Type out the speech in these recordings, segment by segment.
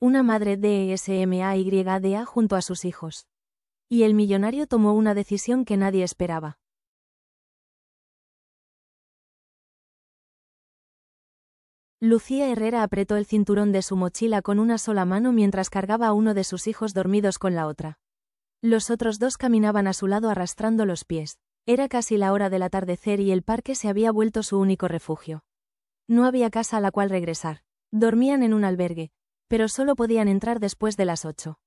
Una madre DSMAYDA junto a sus hijos. Y el millonario tomó una decisión que nadie esperaba. Lucía Herrera apretó el cinturón de su mochila con una sola mano mientras cargaba a uno de sus hijos dormidos con la otra. Los otros dos caminaban a su lado arrastrando los pies. Era casi la hora del atardecer y el parque se había vuelto su único refugio. No había casa a la cual regresar. Dormían en un albergue, pero solo podían entrar después de las 8.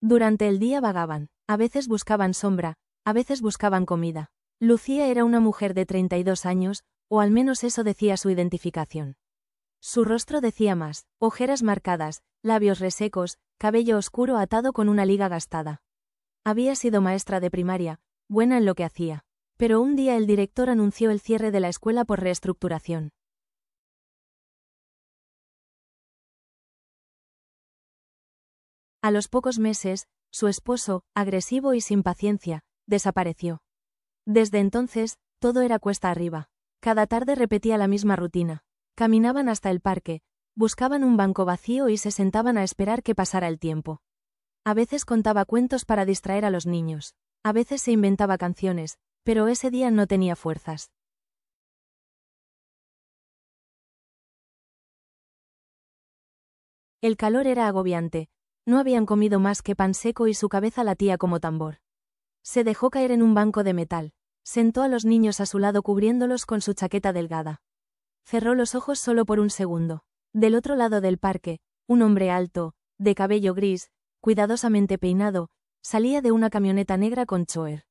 Durante el día vagaban, a veces buscaban sombra, a veces buscaban comida. Lucía era una mujer de 32 años, o al menos eso decía su identificación. Su rostro decía más: ojeras marcadas, labios resecos, cabello oscuro atado con una liga gastada. Había sido maestra de primaria, buena en lo que hacía. Pero un día el director anunció el cierre de la escuela por reestructuración. A los pocos meses, su esposo, agresivo y sin paciencia, desapareció. Desde entonces, todo era cuesta arriba. Cada tarde repetía la misma rutina. Caminaban hasta el parque, buscaban un banco vacío y se sentaban a esperar que pasara el tiempo. A veces contaba cuentos para distraer a los niños. A veces se inventaba canciones, pero ese día no tenía fuerzas. El calor era agobiante. No habían comido más que pan seco y su cabeza latía como tambor. Se dejó caer en un banco de metal. Sentó a los niños a su lado cubriéndolos con su chaqueta delgada. Cerró los ojos solo por un segundo. Del otro lado del parque, un hombre alto, de cabello gris, cuidadosamente peinado, salía de una camioneta negra con choer.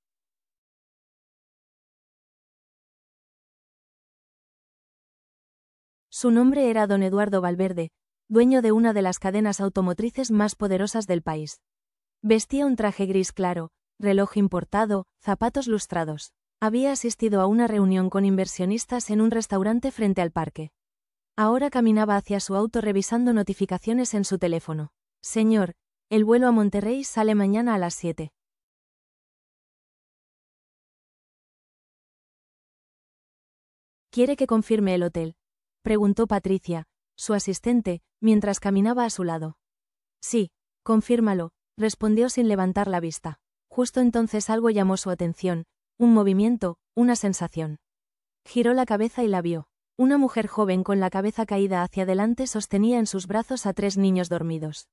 Su nombre era don Eduardo Valverde, dueño de una de las cadenas automotrices más poderosas del país. Vestía un traje gris claro, reloj importado, zapatos lustrados. Había asistido a una reunión con inversionistas en un restaurante frente al parque. Ahora caminaba hacia su auto revisando notificaciones en su teléfono. Señor, el vuelo a Monterrey sale mañana a las 7. ¿Quiere que confirme el hotel?, preguntó Patricia, su asistente, mientras caminaba a su lado. Sí, confírmalo, respondió sin levantar la vista. Justo entonces algo llamó su atención, un movimiento, una sensación. Giró la cabeza y la vio. Una mujer joven con la cabeza caída hacia adelante sostenía en sus brazos a 3 niños dormidos.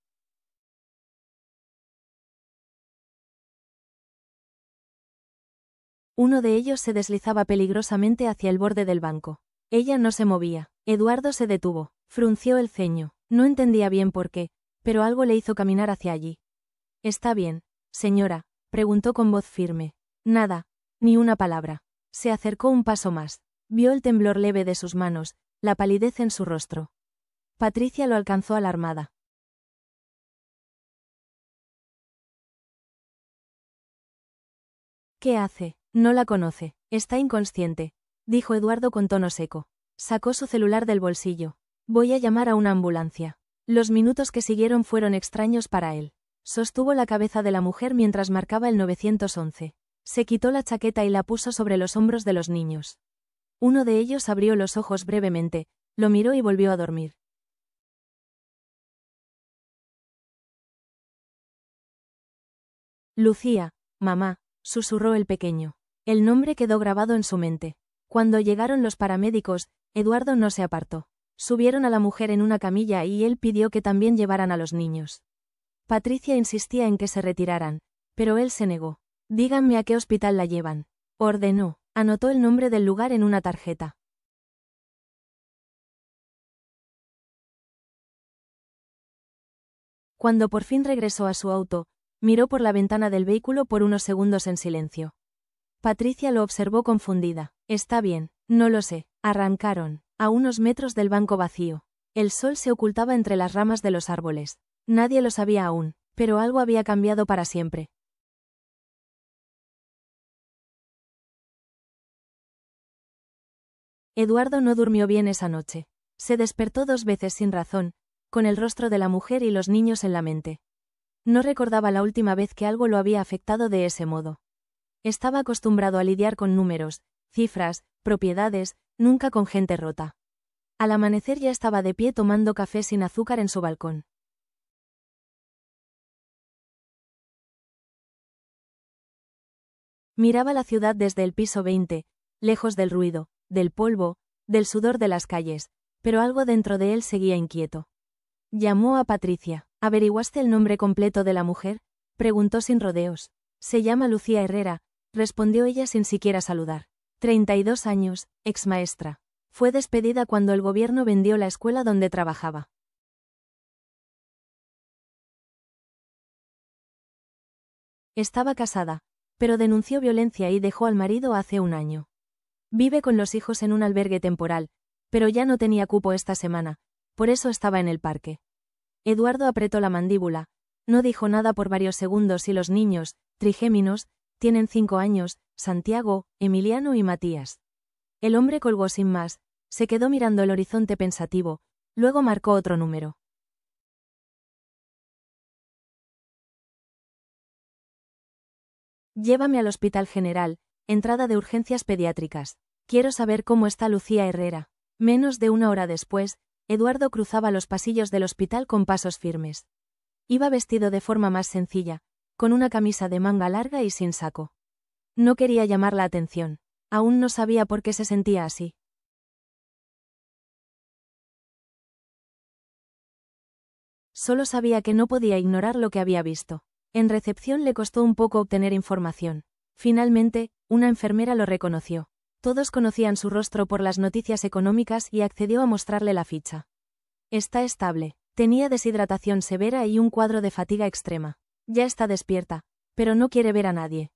Uno de ellos se deslizaba peligrosamente hacia el borde del banco. Ella no se movía. Eduardo se detuvo, frunció el ceño. No entendía bien por qué, pero algo le hizo caminar hacia allí. ¿Está bien, señora?, preguntó con voz firme. Nada, ni una palabra. Se acercó un paso más. Vio el temblor leve de sus manos, la palidez en su rostro. Patricia lo alcanzó alarmada. ¿Qué hace? No la conoce. Está inconsciente, dijo Eduardo con tono seco. Sacó su celular del bolsillo. Voy a llamar a una ambulancia. Los minutos que siguieron fueron extraños para él. Sostuvo la cabeza de la mujer mientras marcaba el 911. Se quitó la chaqueta y la puso sobre los hombros de los niños. Uno de ellos abrió los ojos brevemente, lo miró y volvió a dormir. Lucía, mamá, susurró el pequeño. El nombre quedó grabado en su mente. Cuando llegaron los paramédicos, Eduardo no se apartó. Subieron a la mujer en una camilla y él pidió que también llevaran a los niños. Patricia insistía en que se retiraran, pero él se negó. Díganme a qué hospital la llevan, ordenó. Anotó el nombre del lugar en una tarjeta. Cuando por fin regresó a su auto, miró por la ventana del vehículo por unos segundos en silencio. Patricia lo observó confundida. Está bien, no lo sé. Arrancaron, a unos metros del banco vacío. El sol se ocultaba entre las ramas de los árboles. Nadie lo sabía aún, pero algo había cambiado para siempre. Eduardo no durmió bien esa noche. Se despertó 2 veces sin razón, con el rostro de la mujer y los niños en la mente. No recordaba la última vez que algo lo había afectado de ese modo. Estaba acostumbrado a lidiar con números, cifras, propiedades, nunca con gente rota. Al amanecer ya estaba de pie tomando café sin azúcar en su balcón. Miraba la ciudad desde el piso 20, lejos del ruido, del polvo, del sudor de las calles, pero algo dentro de él seguía inquieto. Llamó a Patricia. ¿Averiguaste el nombre completo de la mujer?, preguntó sin rodeos. Se llama Lucía Herrera, respondió ella sin siquiera saludar. 32 años, exmaestra. Fue despedida cuando el gobierno vendió la escuela donde trabajaba. Estaba casada, pero denunció violencia y dejó al marido hace un año. Vive con los hijos en un albergue temporal, pero ya no tenía cupo esta semana, por eso estaba en el parque. Eduardo apretó la mandíbula, no dijo nada por varios segundos y los niños, trigéminos, tienen 5 años, Santiago, Emiliano y Matías. El hombre colgó sin más, se quedó mirando el horizonte pensativo, luego marcó otro número. Llévame al Hospital General, entrada de urgencias pediátricas. Quiero saber cómo está Lucía Herrera. Menos de una hora después, Eduardo cruzaba los pasillos del hospital con pasos firmes. Iba vestido de forma más sencilla, con una camisa de manga larga y sin saco. No quería llamar la atención. Aún no sabía por qué se sentía así. Solo sabía que no podía ignorar lo que había visto. En recepción le costó un poco obtener información. Finalmente, una enfermera lo reconoció. Todos conocían su rostro por las noticias económicas y accedió a mostrarle la ficha. Está estable. Tenía deshidratación severa y un cuadro de fatiga extrema. Ya está despierta, pero no quiere ver a nadie.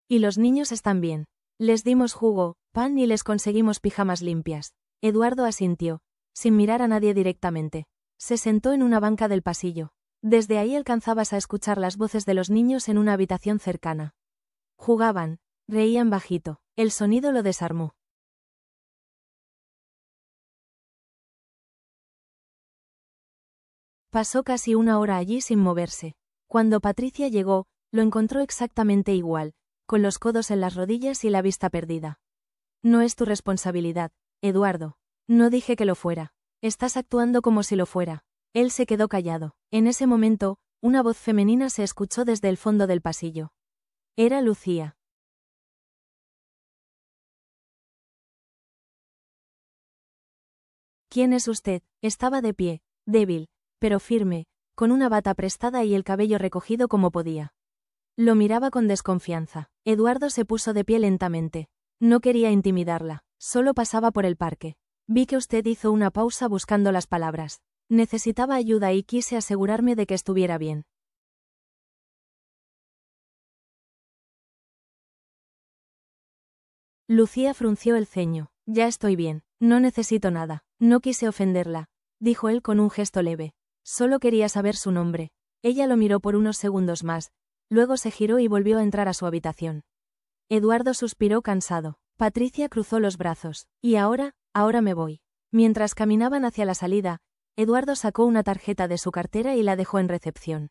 Y los niños están bien. Les dimos jugo, pan y les conseguimos pijamas limpias. Eduardo asintió, sin mirar a nadie directamente. Se sentó en una banca del pasillo. Desde ahí alcanzabas a escuchar las voces de los niños en una habitación cercana. Jugaban, reían bajito. El sonido lo desarmó. Pasó casi una hora allí sin moverse. Cuando Patricia llegó, lo encontró exactamente igual, con los codos en las rodillas y la vista perdida. No es tu responsabilidad, Eduardo. No dije que lo fuera. Estás actuando como si lo fuera. Él se quedó callado. En ese momento, una voz femenina se escuchó desde el fondo del pasillo. Era Lucía. ¿Quién es usted? Estaba de pie, débil, pero firme, con una bata prestada y el cabello recogido como podía. Lo miraba con desconfianza. Eduardo se puso de pie lentamente. No quería intimidarla, solo pasaba por el parque. Vi que usted hizo una pausa buscando las palabras. Necesitaba ayuda y quise asegurarme de que estuviera bien. Lucía frunció el ceño. Ya estoy bien, no necesito nada. No quise ofenderla, dijo él con un gesto leve. Solo quería saber su nombre. Ella lo miró por unos segundos más, luego se giró y volvió a entrar a su habitación. Eduardo suspiró cansado. Patricia cruzó los brazos. ¿Y ahora? Ahora me voy. Mientras caminaban hacia la salida, Eduardo sacó una tarjeta de su cartera y la dejó en recepción.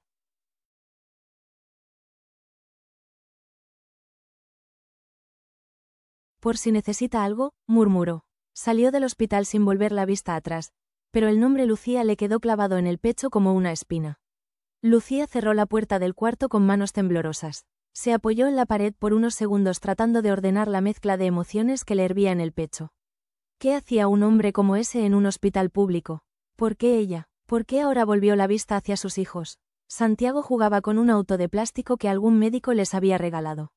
Por si necesita algo, murmuró. Salió del hospital sin volver la vista atrás, pero el nombre Lucía le quedó clavado en el pecho como una espina. Lucía cerró la puerta del cuarto con manos temblorosas. Se apoyó en la pared por unos segundos tratando de ordenar la mezcla de emociones que le hervía en el pecho. ¿Qué hacía un hombre como ese en un hospital público? ¿Por qué ella? ¿Por qué ahora volvió la vista hacia sus hijos? Santiago jugaba con un auto de plástico que algún médico les había regalado.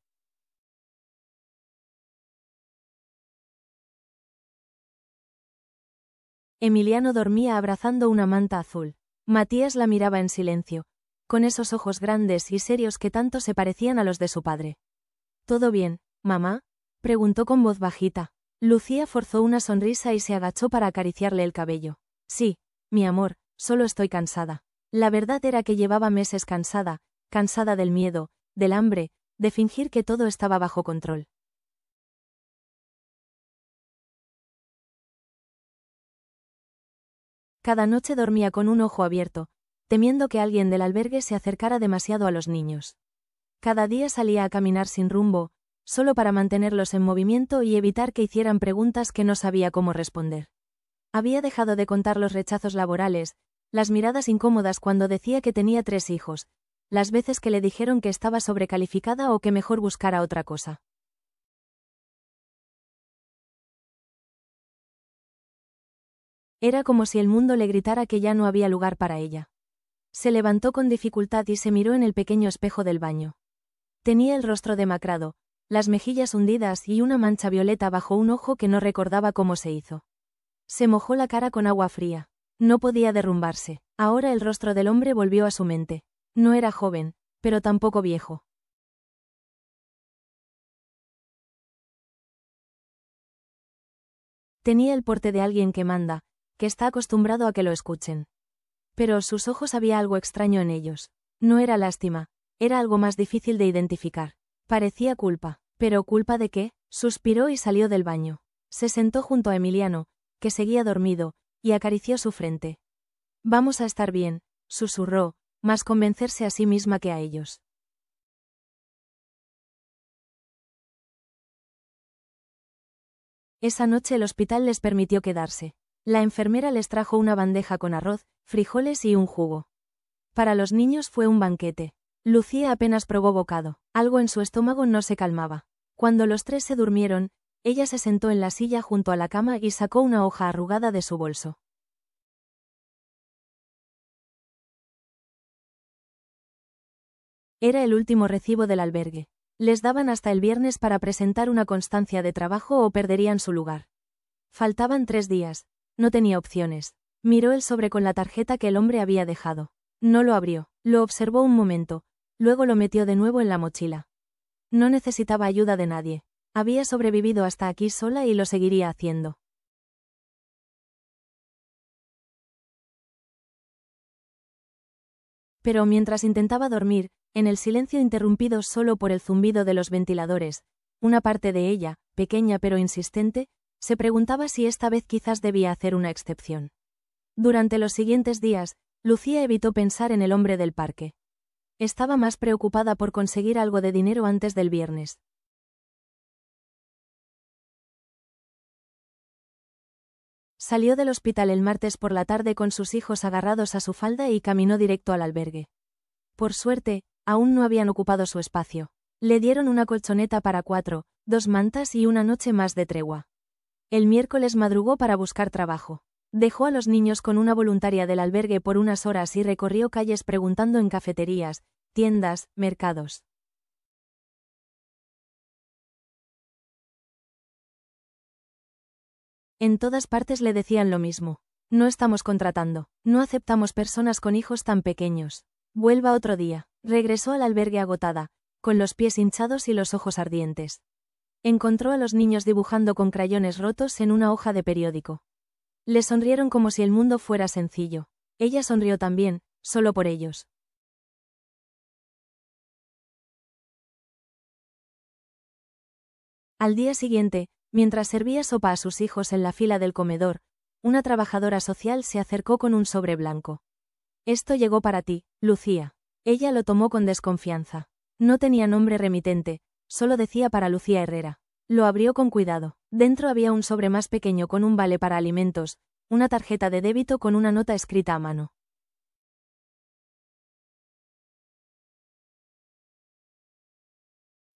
Emiliano dormía abrazando una manta azul. Matías la miraba en silencio, con esos ojos grandes y serios que tanto se parecían a los de su padre. ¿Todo bien, mamá?, preguntó con voz bajita. Lucía forzó una sonrisa y se agachó para acariciarle el cabello. Sí, mi amor, solo estoy cansada. La verdad era que llevaba meses cansada, cansada del miedo, del hambre, de fingir que todo estaba bajo control. Cada noche dormía con un ojo abierto, temiendo que alguien del albergue se acercara demasiado a los niños. Cada día salía a caminar sin rumbo, solo para mantenerlos en movimiento y evitar que hicieran preguntas que no sabía cómo responder. Había dejado de contar los rechazos laborales, las miradas incómodas cuando decía que tenía 3 hijos, las veces que le dijeron que estaba sobrecalificada o que mejor buscara otra cosa. Era como si el mundo le gritara que ya no había lugar para ella. Se levantó con dificultad y se miró en el pequeño espejo del baño. Tenía el rostro demacrado, las mejillas hundidas y una mancha violeta bajo un ojo que no recordaba cómo se hizo. Se mojó la cara con agua fría. No podía derrumbarse. Ahora el rostro del hombre volvió a su mente. No era joven, pero tampoco viejo. Tenía el porte de alguien que manda, que está acostumbrado a que lo escuchen. Pero sus ojos había algo extraño en ellos. No era lástima, era algo más difícil de identificar. Parecía culpa. ¿Pero culpa de qué? Suspiró y salió del baño. Se sentó junto a Emiliano, que seguía dormido, y acarició su frente. Vamos a estar bien, susurró, más convencerse a sí misma que a ellos. Esa noche el hospital les permitió quedarse. La enfermera les trajo una bandeja con arroz, frijoles y un jugo. Para los niños fue un banquete. Lucía apenas probó bocado. Algo en su estómago no se calmaba. Cuando los 3 se durmieron, ella se sentó en la silla junto a la cama y sacó una hoja arrugada de su bolso. Era el último recibo del albergue. Les daban hasta el viernes para presentar una constancia de trabajo o perderían su lugar. Faltaban 3 días. No tenía opciones. Miró el sobre con la tarjeta que el hombre había dejado. No lo abrió. Lo observó un momento. Luego lo metió de nuevo en la mochila. No necesitaba ayuda de nadie. Había sobrevivido hasta aquí sola y lo seguiría haciendo. Pero mientras intentaba dormir, en el silencio interrumpido solo por el zumbido de los ventiladores, una parte de ella, pequeña pero insistente, se preguntaba si esta vez quizás debía hacer una excepción. Durante los siguientes días, Lucía evitó pensar en el hombre del parque. Estaba más preocupada por conseguir algo de dinero antes del viernes. Salió del hospital el martes por la tarde con sus hijos agarrados a su falda y caminó directo al albergue. Por suerte, aún no habían ocupado su espacio. Le dieron una colchoneta para 4, 2 mantas y una noche más de tregua. El miércoles madrugó para buscar trabajo. Dejó a los niños con una voluntaria del albergue por unas horas y recorrió calles preguntando en cafeterías, tiendas, mercados. En todas partes le decían lo mismo. No estamos contratando. No aceptamos personas con hijos tan pequeños. Vuelva otro día. Regresó al albergue agotada, con los pies hinchados y los ojos ardientes. Encontró a los niños dibujando con crayones rotos en una hoja de periódico. Le sonrieron como si el mundo fuera sencillo. Ella sonrió también, solo por ellos. Al día siguiente, mientras servía sopa a sus hijos en la fila del comedor, una trabajadora social se acercó con un sobre blanco. Esto llegó para ti, Lucía. Ella lo tomó con desconfianza. No tenía nombre remitente, solo decía para Lucía Herrera. Lo abrió con cuidado. Dentro había un sobre más pequeño con un vale para alimentos, una tarjeta de débito con una nota escrita a mano.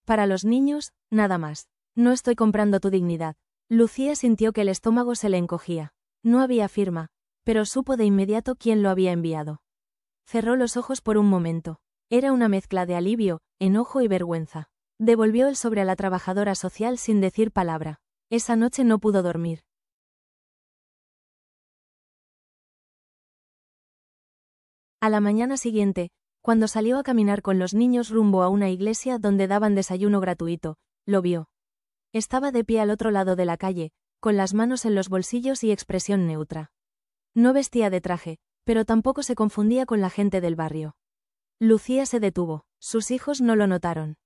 Para los niños, nada más. No estoy comprando tu dignidad. Lucía sintió que el estómago se le encogía. No había firma, pero supo de inmediato quién lo había enviado. Cerró los ojos por un momento. Era una mezcla de alivio, enojo y vergüenza. Devolvió el sobre a la trabajadora social sin decir palabra. Esa noche no pudo dormir. A la mañana siguiente, cuando salió a caminar con los niños rumbo a una iglesia donde daban desayuno gratuito, lo vio. Estaba de pie al otro lado de la calle, con las manos en los bolsillos y expresión neutra. No vestía de traje, pero tampoco se confundía con la gente del barrio. Lucía se detuvo. Sus hijos no lo notaron.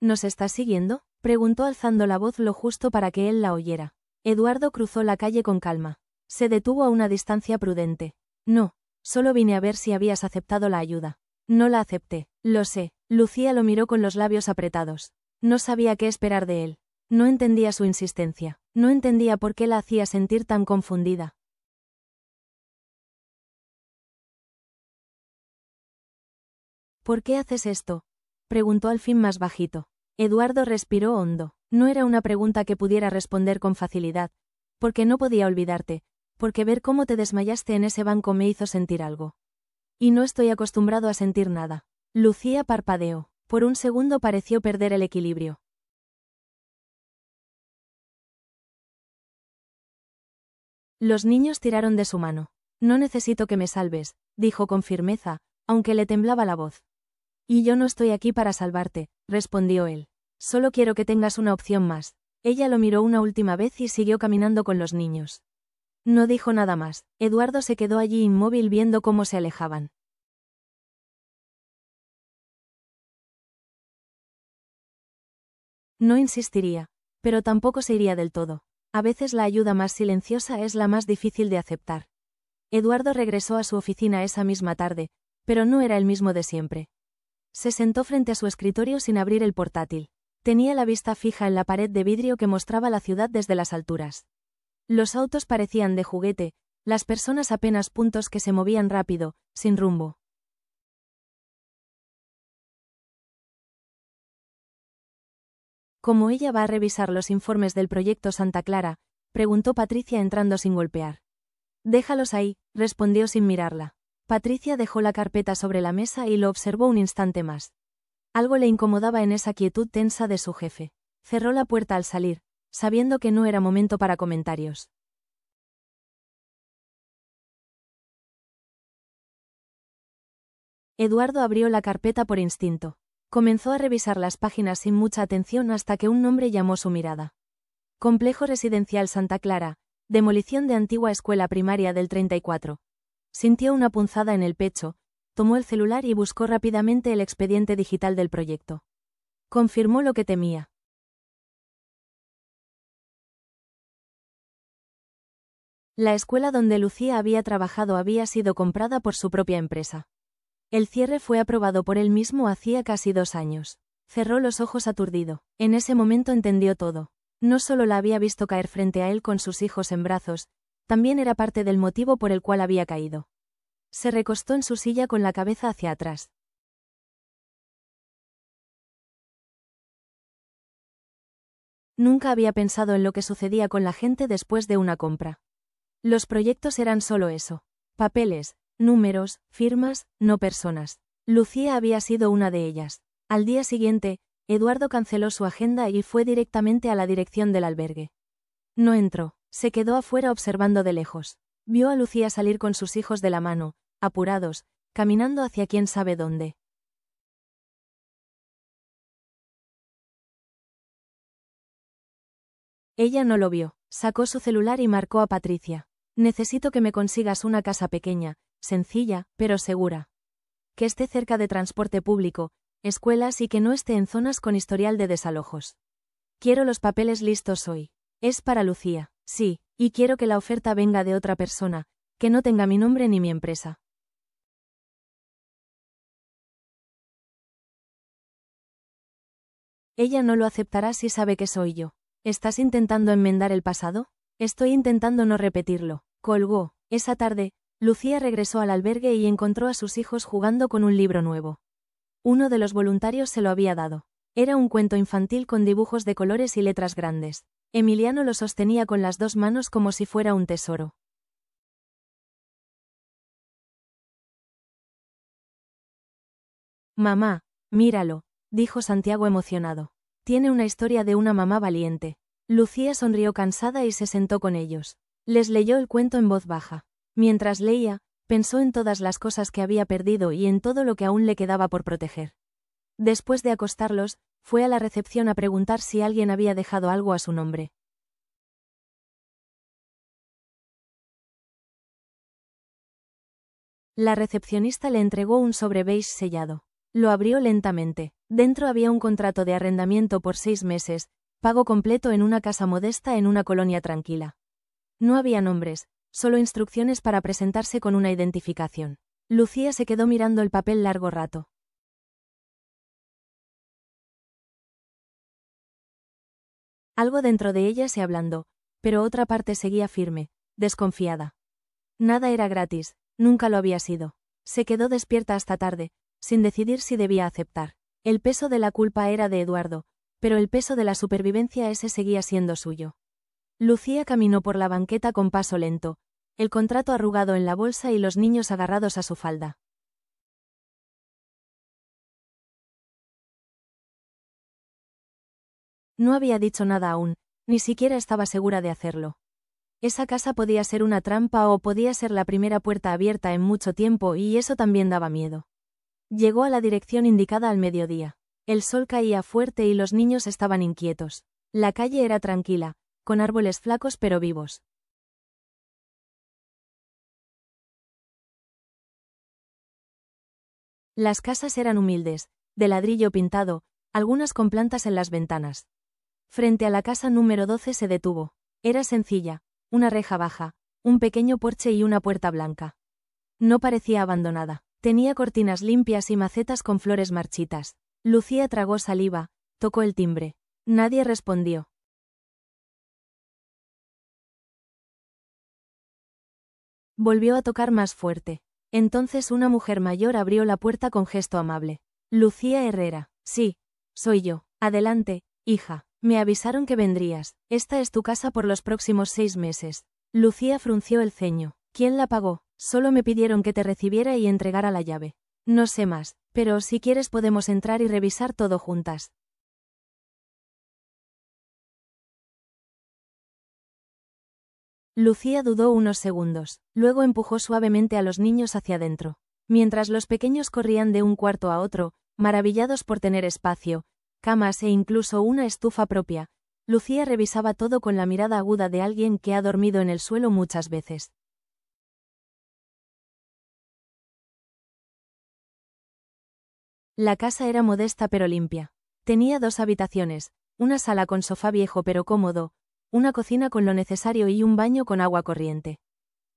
¿Nos estás siguiendo?, preguntó alzando la voz lo justo para que él la oyera. Eduardo cruzó la calle con calma. Se detuvo a una distancia prudente. No. Solo vine a ver si habías aceptado la ayuda. No la acepté. Lo sé. Lucía lo miró con los labios apretados. No sabía qué esperar de él. No entendía su insistencia. No entendía por qué la hacía sentir tan confundida. ¿Por qué haces esto?, preguntó al fin más bajito. Eduardo respiró hondo. No era una pregunta que pudiera responder con facilidad, porque no podía olvidarte, porque ver cómo te desmayaste en ese banco me hizo sentir algo. Y no estoy acostumbrado a sentir nada. Lucía parpadeó. Por un segundo pareció perder el equilibrio. Los niños tiraron de su mano. No necesito que me salves, dijo con firmeza, aunque le temblaba la voz. Y yo no estoy aquí para salvarte, respondió él. Solo quiero que tengas una opción más. Ella lo miró una última vez y siguió caminando con los niños. No dijo nada más. Eduardo se quedó allí inmóvil viendo cómo se alejaban. No insistiría, pero tampoco se iría del todo. A veces la ayuda más silenciosa es la más difícil de aceptar. Eduardo regresó a su oficina esa misma tarde, pero no era el mismo de siempre. Se sentó frente a su escritorio sin abrir el portátil. Tenía la vista fija en la pared de vidrio que mostraba la ciudad desde las alturas. Los autos parecían de juguete, las personas apenas puntos que se movían rápido, sin rumbo. ¿Cómo ella va a revisar los informes del proyecto Santa Clara?, preguntó Patricia entrando sin golpear. Déjalos ahí, respondió sin mirarla. Patricia dejó la carpeta sobre la mesa y lo observó un instante más. Algo le incomodaba en esa quietud tensa de su jefe. Cerró la puerta al salir, sabiendo que no era momento para comentarios. Eduardo abrió la carpeta por instinto. Comenzó a revisar las páginas sin mucha atención hasta que un nombre llamó su mirada. Complejo Residencial Santa Clara, demolición de antigua escuela primaria del 34. Sintió una punzada en el pecho, tomó el celular y buscó rápidamente el expediente digital del proyecto. Confirmó lo que temía. La escuela donde Lucía había trabajado había sido comprada por su propia empresa. El cierre fue aprobado por él mismo hacía casi 2 años. Cerró los ojos aturdido. En ese momento entendió todo. No solo la había visto caer frente a él con sus hijos en brazos, también era parte del motivo por el cual había caído. Se recostó en su silla con la cabeza hacia atrás. Nunca había pensado en lo que sucedía con la gente después de una compra. Los proyectos eran solo eso. Papeles, números, firmas, no personas. Lucía había sido una de ellas. Al día siguiente, Eduardo canceló su agenda y fue directamente a la dirección del albergue. No entró, se quedó afuera observando de lejos. Vio a Lucía salir con sus hijos de la mano, apurados, caminando hacia quién sabe dónde. Ella no lo vio, sacó su celular y marcó a Patricia. Necesito que me consigas una casa pequeña, sencilla, pero segura. Que esté cerca de transporte público, escuelas y que no esté en zonas con historial de desalojos. Quiero los papeles listos hoy. Es para Lucía, sí, y quiero que la oferta venga de otra persona, que no tenga mi nombre ni mi empresa. Ella no lo aceptará si sabe que soy yo. ¿Estás intentando enmendar el pasado? Estoy intentando no repetirlo. Colgó. Esa tarde, Lucía regresó al albergue y encontró a sus hijos jugando con un libro nuevo. Uno de los voluntarios se lo había dado. Era un cuento infantil con dibujos de colores y letras grandes. Emiliano lo sostenía con las 2 manos como si fuera un tesoro. Mamá, míralo, dijo Santiago emocionado. Tiene una historia de una mamá valiente. Lucía sonrió cansada y se sentó con ellos. Les leyó el cuento en voz baja. Mientras leía, pensó en todas las cosas que había perdido y en todo lo que aún le quedaba por proteger. Después de acostarlos, fue a la recepción a preguntar si alguien había dejado algo a su nombre. La recepcionista le entregó un sobre beige sellado. Lo abrió lentamente. Dentro había un contrato de arrendamiento por 6 meses, pago completo en una casa modesta en una colonia tranquila. No había nombres, solo instrucciones para presentarse con una identificación. Lucía se quedó mirando el papel largo rato. Algo dentro de ella se ablandó, pero otra parte seguía firme, desconfiada. Nada era gratis, nunca lo había sido. Se quedó despierta hasta tarde, sin decidir si debía aceptar. El peso de la culpa era de Eduardo, pero el peso de la supervivencia ese seguía siendo suyo. Lucía caminó por la banqueta con paso lento, el contrato arrugado en la bolsa y los niños agarrados a su falda. No había dicho nada aún, ni siquiera estaba segura de hacerlo. Esa casa podía ser una trampa o podía ser la primera puerta abierta en mucho tiempo y eso también daba miedo. Llegó a la dirección indicada al mediodía. El sol caía fuerte y los niños estaban inquietos. La calle era tranquila, con árboles flacos pero vivos. Las casas eran humildes, de ladrillo pintado, algunas con plantas en las ventanas. Frente a la casa número 12 se detuvo. Era sencilla, una reja baja, un pequeño porche y una puerta blanca. No parecía abandonada. Tenía cortinas limpias y macetas con flores marchitas. Lucía tragó saliva, tocó el timbre. Nadie respondió. Volvió a tocar más fuerte. Entonces una mujer mayor abrió la puerta con gesto amable. Lucía Herrera. Sí, soy yo. Adelante, hija. Me avisaron que vendrías. Esta es tu casa por los próximos 6 meses. Lucía frunció el ceño. ¿Quién la pagó? Solo me pidieron que te recibiera y entregara la llave. No sé más, pero si quieres podemos entrar y revisar todo juntas. Lucía dudó unos segundos, luego empujó suavemente a los niños hacia adentro. Mientras los pequeños corrían de un cuarto a otro, maravillados por tener espacio, camas e incluso una estufa propia, Lucía revisaba todo con la mirada aguda de alguien que ha dormido en el suelo muchas veces. La casa era modesta pero limpia. Tenía 2 habitaciones, una sala con sofá viejo pero cómodo, una cocina con lo necesario y un baño con agua corriente.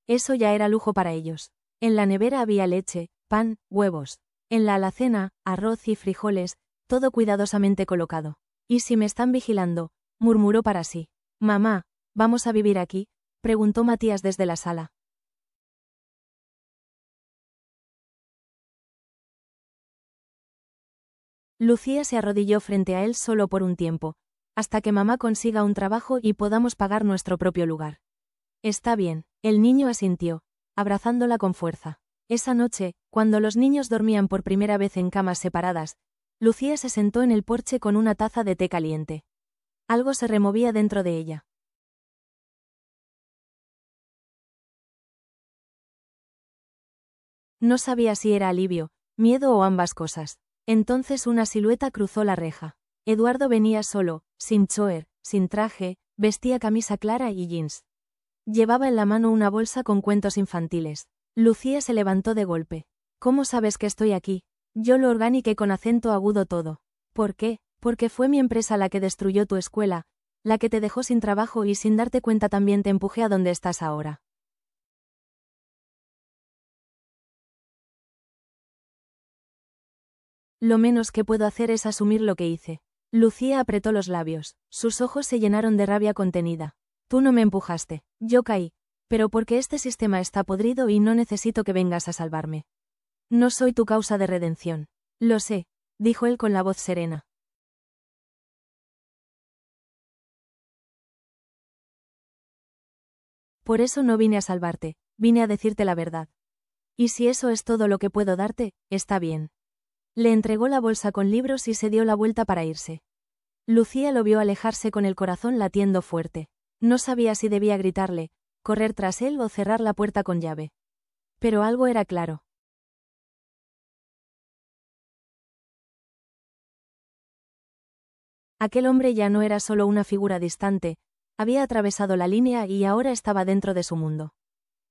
Eso ya era lujo para ellos. En la nevera había leche, pan, huevos. En la alacena, arroz y frijoles, todo cuidadosamente colocado. ¿Y si me están vigilando?, murmuró para sí. Mamá, ¿vamos a vivir aquí?, preguntó Matías desde la sala. Lucía se arrodilló frente a él solo por un tiempo, hasta que mamá consiga un trabajo y podamos pagar nuestro propio lugar. Está bien, el niño asintió, abrazándola con fuerza. Esa noche, cuando los niños dormían por primera vez en camas separadas, Lucía se sentó en el porche con una taza de té caliente. Algo se removía dentro de ella. No sabía si era alivio, miedo o ambas cosas. Entonces una silueta cruzó la reja. Eduardo venía solo, sin choer, sin traje, vestía camisa clara y jeans. Llevaba en la mano una bolsa con cuentos infantiles. Lucía se levantó de golpe. ¿Cómo sabes que estoy aquí? Yo lo organiqué con acento agudo todo. ¿Por qué? Porque fue mi empresa la que destruyó tu escuela, la que te dejó sin trabajo y sin darte cuenta también te empujé a donde estás ahora. Lo menos que puedo hacer es asumir lo que hice. Lucía apretó los labios. Sus ojos se llenaron de rabia contenida. Tú no me empujaste. Yo caí. Pero porque este sistema está podrido y no necesito que vengas a salvarme. No soy tu causa de redención. Lo sé, dijo él con la voz serena. Por eso no vine a salvarte, vine a decirte la verdad. Y si eso es todo lo que puedo darte, está bien. Le entregó la bolsa con libros y se dio la vuelta para irse. Lucía lo vio alejarse con el corazón latiendo fuerte. No sabía si debía gritarle, correr tras él o cerrar la puerta con llave. Pero algo era claro. Aquel hombre ya no era solo una figura distante, había atravesado la línea y ahora estaba dentro de su mundo.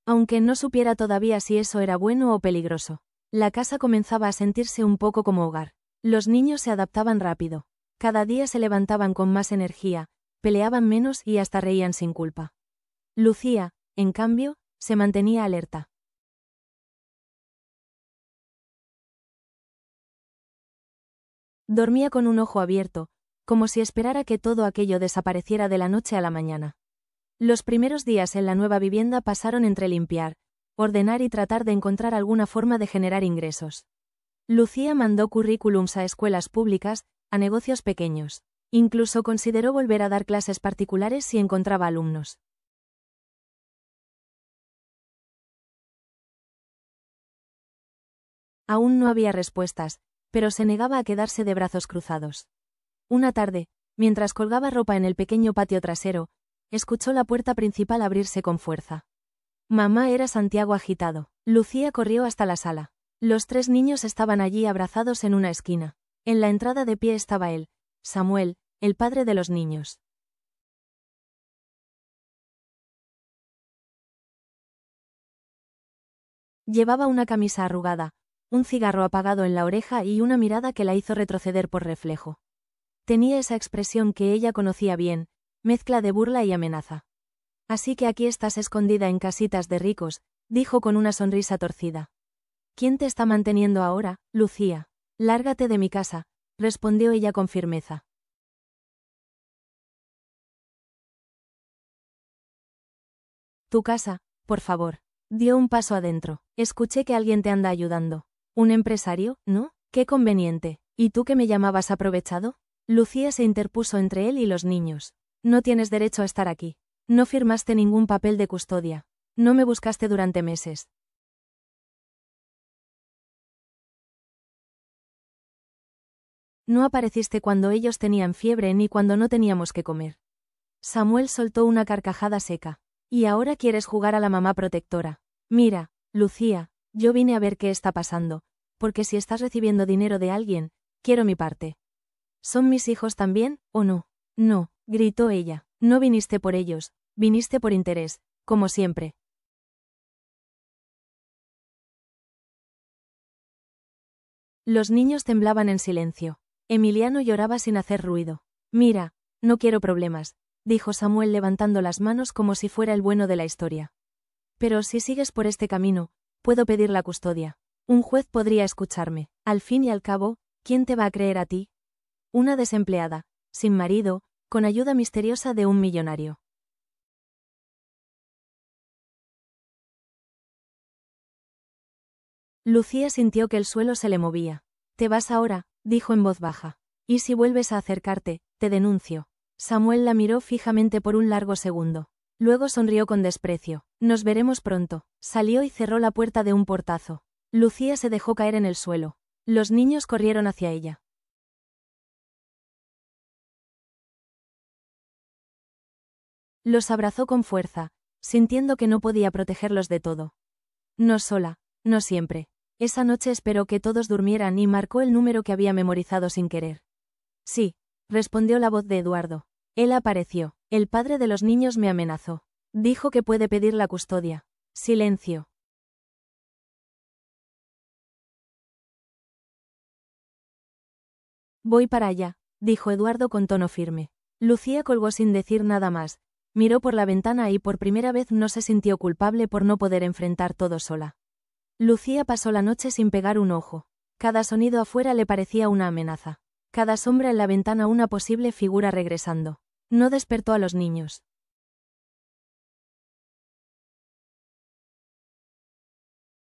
Aunque no supiera todavía si eso era bueno o peligroso. La casa comenzaba a sentirse un poco como hogar. Los niños se adaptaban rápido. Cada día se levantaban con más energía, peleaban menos y hasta reían sin culpa. Lucía, en cambio, Se mantenía alerta. Dormía con un ojo abierto, como si esperara que todo aquello desapareciera de la noche a la mañana. Los primeros días en la nueva vivienda pasaron entre limpiar, ordenar y tratar de encontrar alguna forma de generar ingresos. Lucía mandó currículums a escuelas públicas, a negocios pequeños. Incluso consideró volver a dar clases particulares si encontraba alumnos. Aún no había respuestas, pero se negaba a quedarse de brazos cruzados. Una tarde, mientras colgaba ropa en el pequeño patio trasero, escuchó la puerta principal abrirse con fuerza. Mamá, era Santiago agitado. Lucía corrió hasta la sala. Los 3 niños estaban allí abrazados en una esquina. En la entrada de pie estaba él, Samuel, el padre de los niños. Llevaba una camisa arrugada, un cigarro apagado en la oreja y una mirada que la hizo retroceder por reflejo. Tenía esa expresión que ella conocía bien, mezcla de burla y amenaza. Así que aquí estás escondida en casitas de ricos, dijo con una sonrisa torcida. ¿Quién te está manteniendo ahora, Lucía? Lárgate de mi casa, respondió ella con firmeza. Tu casa, por favor. Dio un paso adentro. Escuché que alguien te anda ayudando. ¿Un empresario, no? Qué conveniente. ¿Y tú que me llamabas aprovechado? Lucía se interpuso entre él y los niños. No tienes derecho a estar aquí. No firmaste ningún papel de custodia. No me buscaste durante meses. No apareciste cuando ellos tenían fiebre ni cuando no teníamos que comer. Samuel soltó una carcajada seca. Y ahora quieres jugar a la mamá protectora. Mira, Lucía, yo vine a ver qué está pasando, porque si estás recibiendo dinero de alguien, quiero mi parte. ¿Son mis hijos también, o no? No, gritó ella. No viniste por ellos, viniste por interés, como siempre. Los niños temblaban en silencio. Emiliano lloraba sin hacer ruido. Mira, no quiero problemas, dijo Samuel levantando las manos como si fuera el bueno de la historia. Pero si sigues por este camino, puedo pedir la custodia. Un juez podría escucharme. Al fin y al cabo, ¿quién te va a creer a ti? Una desempleada, sin marido, con ayuda misteriosa de un millonario. Lucía sintió que el suelo se le movía. Te vas ahora, dijo en voz baja. Y si vuelves a acercarte, te denuncio. Samuel la miró fijamente por un largo segundo. Luego sonrió con desprecio. Nos veremos pronto. Salió y cerró la puerta de un portazo. Lucía se dejó caer en el suelo. Los niños corrieron hacia ella. Los abrazó con fuerza, sintiendo que no podía protegerlos de todo. No sola, no siempre. Esa noche esperó que todos durmieran y marcó el número que había memorizado sin querer. Sí, respondió la voz de Eduardo. Él apareció. El padre de los niños me amenazó. Dijo que puede pedir la custodia. Silencio. Voy para allá, dijo Eduardo con tono firme. Lucía colgó sin decir nada más. Miró por la ventana y por primera vez no se sintió culpable por no poder enfrentar todo sola. Lucía pasó la noche sin pegar un ojo. Cada sonido afuera le parecía una amenaza. Cada sombra en la ventana una posible figura regresando. No despertó a los niños.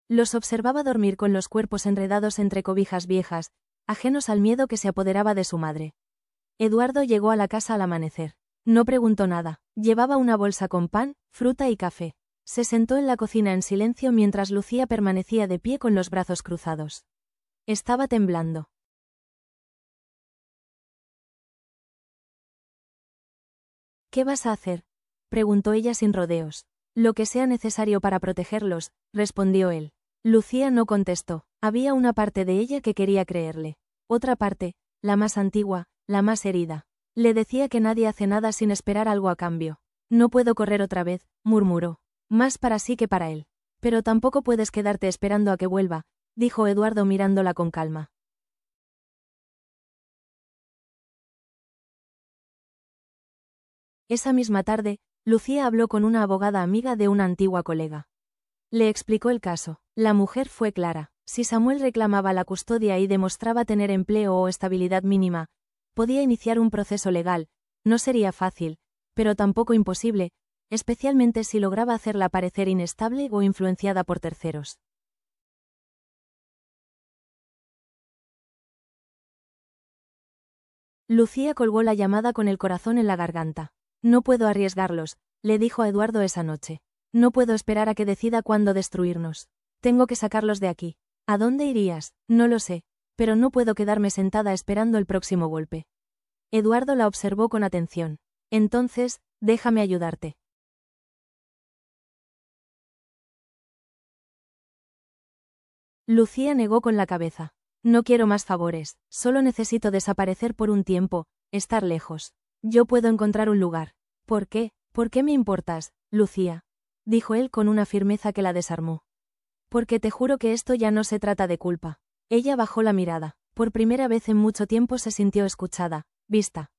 Los observaba dormir con los cuerpos enredados entre cobijas viejas, ajenos al miedo que se apoderaba de su madre. Eduardo llegó a la casa al amanecer. No preguntó nada. Llevaba una bolsa con pan, fruta y café. Se sentó en la cocina en silencio mientras Lucía permanecía de pie con los brazos cruzados. Estaba temblando. ¿Qué vas a hacer?, preguntó ella sin rodeos. Lo que sea necesario para protegerlos, respondió él. Lucía no contestó. Había una parte de ella que quería creerle. Otra parte, la más antigua, la más herida. Le decía que nadie hace nada sin esperar algo a cambio. No puedo correr otra vez, murmuró. Más para sí que para él. Pero tampoco puedes quedarte esperando a que vuelva, dijo Eduardo mirándola con calma. Esa misma tarde, Lucía habló con una abogada amiga de una antigua colega. Le explicó el caso. La mujer fue clara. Si Samuel reclamaba la custodia y demostraba tener empleo o estabilidad mínima, podía iniciar un proceso legal. No sería fácil, pero tampoco imposible, especialmente si lograba hacerla parecer inestable o influenciada por terceros. Lucía colgó la llamada con el corazón en la garganta. No puedo arriesgarlos, le dijo a Eduardo esa noche. No puedo esperar a que decida cuándo destruirnos. Tengo que sacarlos de aquí. ¿A dónde irías? No lo sé, pero no puedo quedarme sentada esperando el próximo golpe. Eduardo la observó con atención. Entonces, déjame ayudarte. Lucía negó con la cabeza. No quiero más favores, solo necesito desaparecer por un tiempo, estar lejos. Yo puedo encontrar un lugar. ¿Por qué? ¿Por qué me importas, Lucía? Dijo él con una firmeza que la desarmó. Porque te juro que esto ya no se trata de culpa. Ella bajó la mirada. Por primera vez en mucho tiempo se sintió escuchada, vista.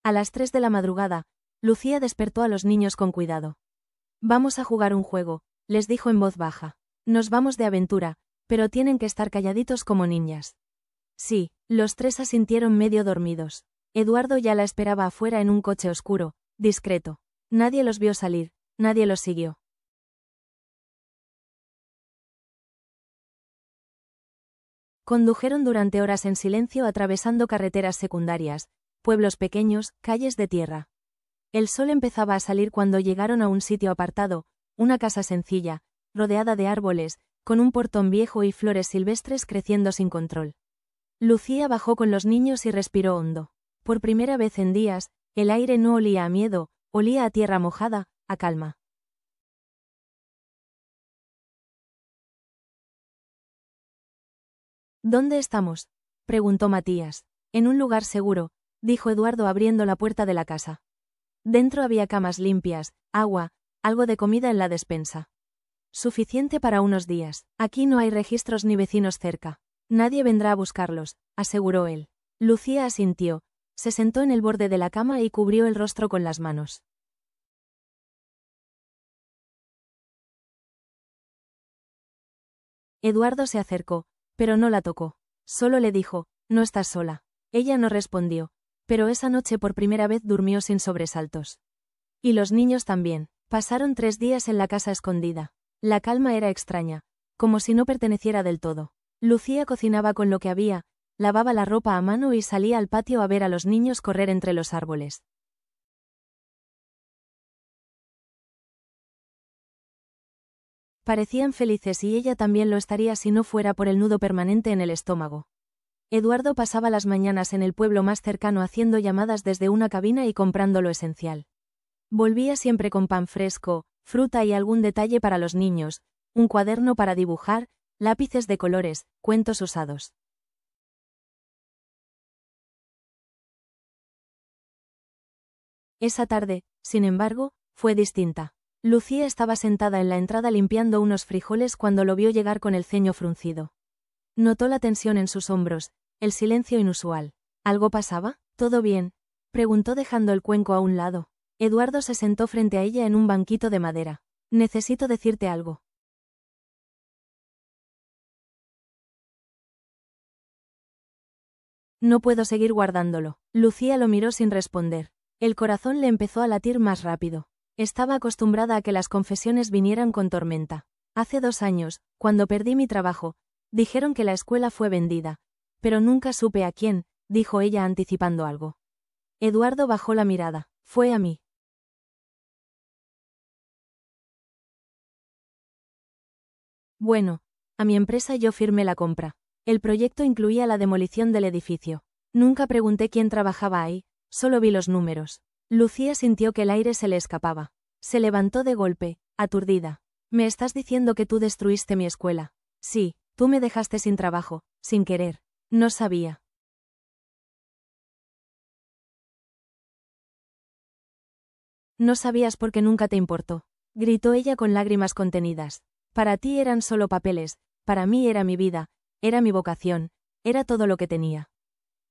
A las 3 de la madrugada, Lucía despertó a los niños con cuidado. Vamos a jugar un juego, les dijo en voz baja. Nos vamos de aventura, pero tienen que estar calladitos como niñas. Sí, los tres asintieron medio dormidos. Eduardo ya la esperaba afuera en un coche oscuro, discreto. Nadie los vio salir, nadie los siguió. Condujeron durante horas en silencio atravesando carreteras secundarias, pueblos pequeños, calles de tierra. El sol empezaba a salir cuando llegaron a un sitio apartado, una casa sencilla, rodeada de árboles, con un portón viejo y flores silvestres creciendo sin control. Lucía bajó con los niños y respiró hondo. Por primera vez en días, el aire no olía a miedo, olía a tierra mojada, a calma. ¿Dónde estamos?, preguntó Matías. En un lugar seguro, dijo Eduardo abriendo la puerta de la casa. Dentro había camas limpias, agua, algo de comida en la despensa. Suficiente para unos días. Aquí no hay registros ni vecinos cerca. Nadie vendrá a buscarlos, aseguró él. Lucía asintió, se sentó en el borde de la cama y cubrió el rostro con las manos. Eduardo se acercó, pero no la tocó. Solo le dijo, no estás sola. Ella no respondió, pero esa noche por primera vez durmió sin sobresaltos. Y los niños también. Pasaron 3 días en la casa escondida. La calma era extraña, como si no perteneciera del todo. Lucía cocinaba con lo que había, lavaba la ropa a mano y salía al patio a ver a los niños correr entre los árboles. Parecían felices y ella también lo estaría si no fuera por el nudo permanente en el estómago. Eduardo pasaba las mañanas en el pueblo más cercano haciendo llamadas desde una cabina y comprando lo esencial. Volvía siempre con pan fresco, fruta y algún detalle para los niños, un cuaderno para dibujar, lápices de colores, cuentos usados. Esa tarde, sin embargo, fue distinta. Lucía estaba sentada en la entrada limpiando unos frijoles cuando lo vio llegar con el ceño fruncido. Notó la tensión en sus hombros, el silencio inusual. ¿Algo pasaba? ¿Todo bien?, preguntó dejando el cuenco a un lado. Eduardo se sentó frente a ella en un banquito de madera. Necesito decirte algo. No puedo seguir guardándolo. Lucía lo miró sin responder. El corazón le empezó a latir más rápido. Estaba acostumbrada a que las confesiones vinieran con tormenta. Hace 2 años, cuando perdí mi trabajo, dijeron que la escuela fue vendida. Pero nunca supe a quién, dijo ella anticipando algo. Eduardo bajó la mirada. Fue a mí. Bueno, a mi empresa yo firmé la compra. El proyecto incluía la demolición del edificio. Nunca pregunté quién trabajaba ahí, solo vi los números. Lucía sintió que el aire se le escapaba. Se levantó de golpe, aturdida. ¿Me estás diciendo que tú destruiste mi escuela? Sí, tú me dejaste sin trabajo, sin querer. No sabía. No sabías porque nunca te importó. Gritó ella con lágrimas contenidas. Para ti eran solo papeles, para mí era mi vida, era mi vocación, era todo lo que tenía.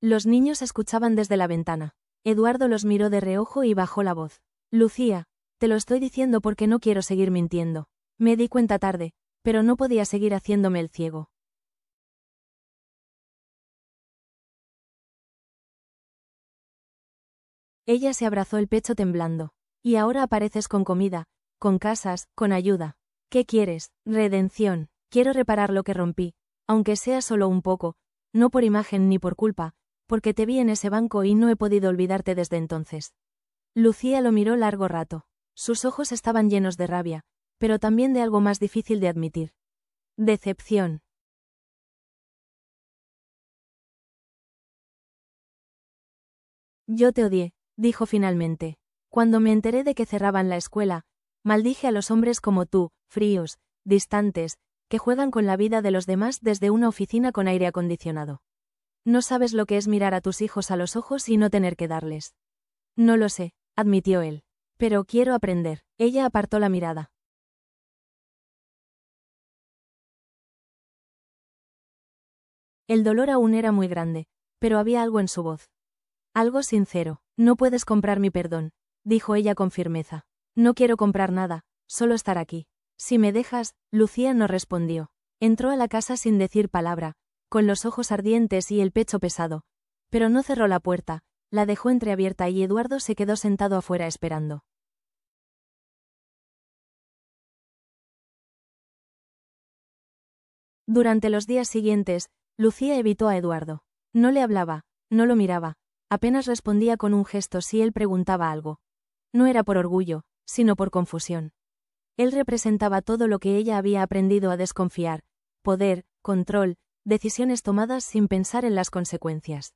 Los niños escuchaban desde la ventana. Eduardo los miró de reojo y bajó la voz. Lucía, te lo estoy diciendo porque no quiero seguir mintiendo. Me di cuenta tarde, pero no podía seguir haciéndome el ciego. Ella se abrazó el pecho temblando. Y ahora apareces con comida, con casas, con ayuda. ¿Qué quieres? Redención. Quiero reparar lo que rompí, aunque sea solo un poco, no por imagen ni por culpa, porque te vi en ese banco y no he podido olvidarte desde entonces. Lucía lo miró largo rato. Sus ojos estaban llenos de rabia, pero también de algo más difícil de admitir. Decepción. Yo te odié, dijo finalmente. Cuando me enteré de que cerraban la escuela, maldije a los hombres como tú, fríos, distantes, que juegan con la vida de los demás desde una oficina con aire acondicionado. No sabes lo que es mirar a tus hijos a los ojos y no tener que darles. No lo sé, admitió él. Pero quiero aprender. Ella apartó la mirada. El dolor aún era muy grande, pero había algo en su voz. Algo sincero. No puedes comprar mi perdón, dijo ella con firmeza. No quiero comprar nada, solo estar aquí. Si me dejas, Lucía no respondió. Entró a la casa sin decir palabra, con los ojos ardientes y el pecho pesado. Pero no cerró la puerta, la dejó entreabierta y Eduardo se quedó sentado afuera esperando. Durante los días siguientes, Lucía evitó a Eduardo. No le hablaba, no lo miraba, apenas respondía con un gesto si él preguntaba algo. No era por orgullo, sino por confusión. Él representaba todo lo que ella había aprendido a desconfiar: poder, control, decisiones tomadas sin pensar en las consecuencias.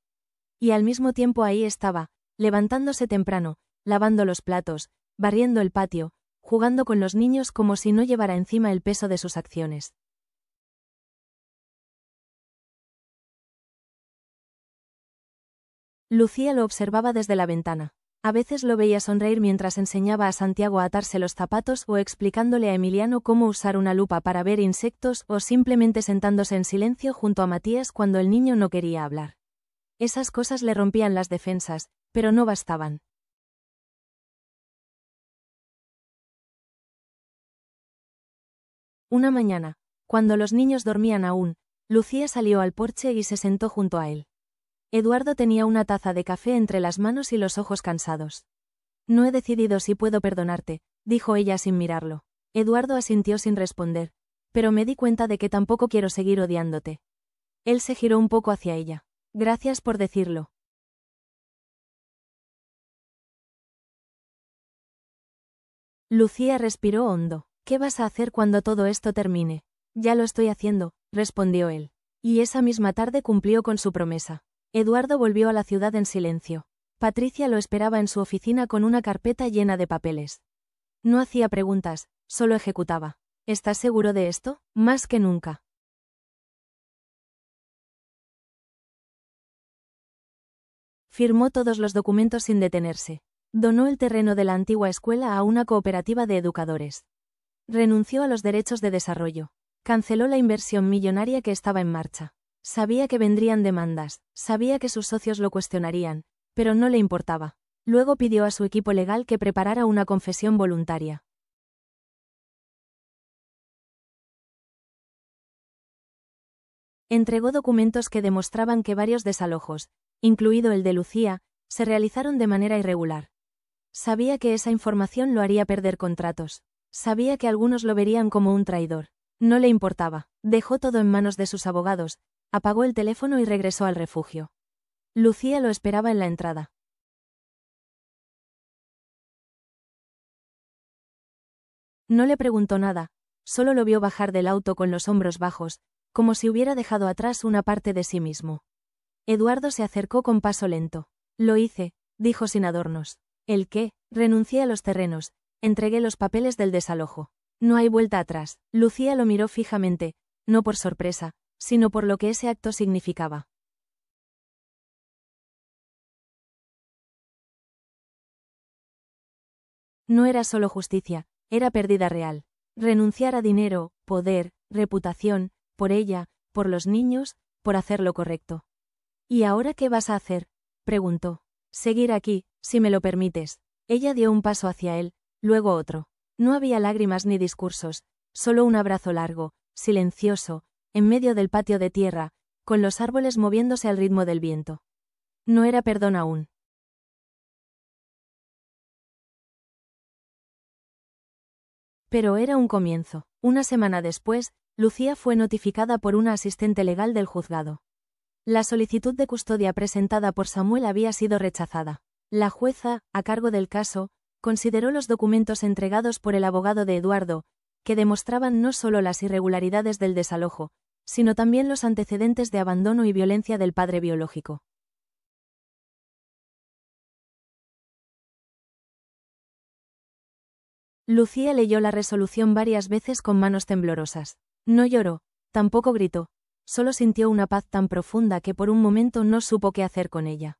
Y al mismo tiempo ahí estaba, levantándose temprano, lavando los platos, barriendo el patio, jugando con los niños como si no llevara encima el peso de sus acciones. Lucía lo observaba desde la ventana. A veces lo veía sonreír mientras enseñaba a Santiago a atarse los zapatos o explicándole a Emiliano cómo usar una lupa para ver insectos o simplemente sentándose en silencio junto a Matías cuando el niño no quería hablar. Esas cosas le rompían las defensas, pero no bastaban. Una mañana, cuando los niños dormían aún, Lucía salió al porche y se sentó junto a él. Eduardo tenía una taza de café entre las manos y los ojos cansados. No he decidido si puedo perdonarte, dijo ella sin mirarlo. Eduardo asintió sin responder, pero me di cuenta de que tampoco quiero seguir odiándote. Él se giró un poco hacia ella. Gracias por decirlo. Lucía respiró hondo. ¿Qué vas a hacer cuando todo esto termine? Ya lo estoy haciendo, respondió él. Y esa misma tarde cumplió con su promesa. Eduardo volvió a la ciudad en silencio. Patricia lo esperaba en su oficina con una carpeta llena de papeles. No hacía preguntas, solo ejecutaba. ¿Estás seguro de esto? Más que nunca. Firmó todos los documentos sin detenerse. Donó el terreno de la antigua escuela a una cooperativa de educadores. Renunció a los derechos de desarrollo. Canceló la inversión millonaria que estaba en marcha. Sabía que vendrían demandas, sabía que sus socios lo cuestionarían, pero no le importaba. Luego pidió a su equipo legal que preparara una confesión voluntaria. Entregó documentos que demostraban que varios desalojos, incluido el de Lucía, se realizaron de manera irregular. Sabía que esa información lo haría perder contratos. Sabía que algunos lo verían como un traidor. No le importaba. Dejó todo en manos de sus abogados, apagó el teléfono y regresó al refugio. Lucía lo esperaba en la entrada. No le preguntó nada, solo lo vio bajar del auto con los hombros bajos, como si hubiera dejado atrás una parte de sí mismo. Eduardo se acercó con paso lento. Lo hice, dijo sin adornos. ¿El qué? Renuncié a los terrenos, entregué los papeles del desalojo. No hay vuelta atrás. Lucía lo miró fijamente, no por sorpresa, sino por lo que ese acto significaba. No era solo justicia, era pérdida real. Renunciar a dinero, poder, reputación, por ella, por los niños, por hacer lo correcto. ¿Y ahora qué vas a hacer?, preguntó. Seguir aquí, si me lo permites. Ella dio un paso hacia él, luego otro. No había lágrimas ni discursos, solo un abrazo largo, silencioso, en medio del patio de tierra, con los árboles moviéndose al ritmo del viento. No era perdón aún. Pero era un comienzo. Una semana después, Lucía fue notificada por una asistente legal del juzgado. La solicitud de custodia presentada por Samuel había sido rechazada. La jueza, a cargo del caso, consideró los documentos entregados por el abogado de Eduardo, que demostraban no solo las irregularidades del desalojo, sino también los antecedentes de abandono y violencia del padre biológico. Lucía leyó la resolución varias veces con manos temblorosas. No lloró, tampoco gritó, solo sintió una paz tan profunda que por un momento no supo qué hacer con ella.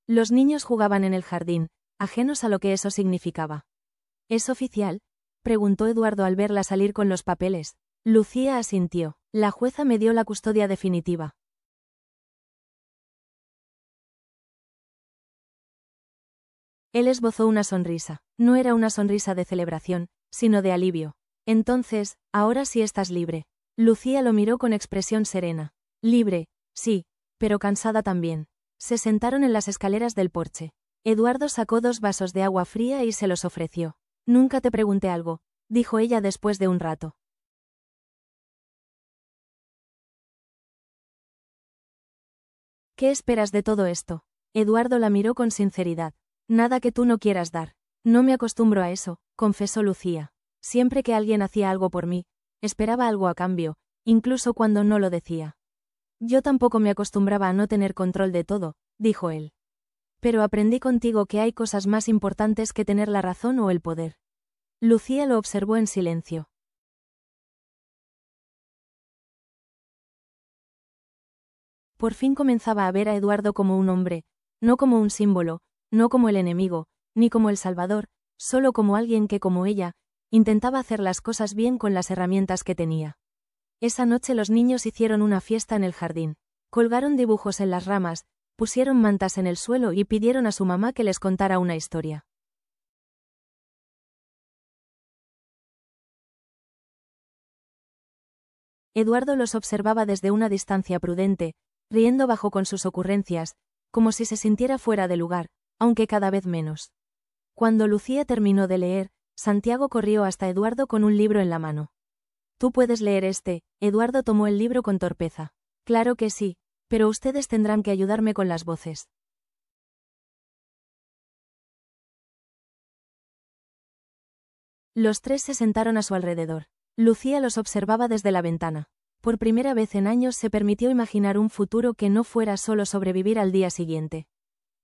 Los niños jugaban en el jardín, ajenos a lo que eso significaba. ¿Es oficial?, preguntó Eduardo al verla salir con los papeles. Lucía asintió. La jueza me dio la custodia definitiva. Él esbozó una sonrisa. No era una sonrisa de celebración, sino de alivio. Entonces, ahora sí estás libre. Lucía lo miró con expresión serena. Libre, sí, pero cansada también. Se sentaron en las escaleras del porche. Eduardo sacó 2 vasos de agua fría y se los ofreció. Nunca te pregunté algo, dijo ella después de un rato. ¿Qué esperas de todo esto? Eduardo la miró con sinceridad. Nada que tú no quieras dar. No me acostumbro a eso, confesó Lucía. Siempre que alguien hacía algo por mí, esperaba algo a cambio, incluso cuando no lo decía. Yo tampoco me acostumbraba a no tener control de todo, dijo él. Pero aprendí contigo que hay cosas más importantes que tener la razón o el poder. Lucía lo observó en silencio. Por fin comenzaba a ver a Eduardo como un hombre, no como un símbolo, no como el enemigo, ni como el salvador, solo como alguien que, como ella, intentaba hacer las cosas bien con las herramientas que tenía. Esa noche los niños hicieron una fiesta en el jardín. Colgaron dibujos en las ramas, pusieron mantas en el suelo y pidieron a su mamá que les contara una historia. Eduardo los observaba desde una distancia prudente, riendo bajo con sus ocurrencias, como si se sintiera fuera de lugar, aunque cada vez menos. Cuando Lucía terminó de leer, Santiago corrió hasta Eduardo con un libro en la mano. «Tú puedes leer este», Eduardo tomó el libro con torpeza. «Claro que sí, pero ustedes tendrán que ayudarme con las voces». Los 3 se sentaron a su alrededor. Lucía los observaba desde la ventana. Por primera vez en años se permitió imaginar un futuro que no fuera solo sobrevivir al día siguiente.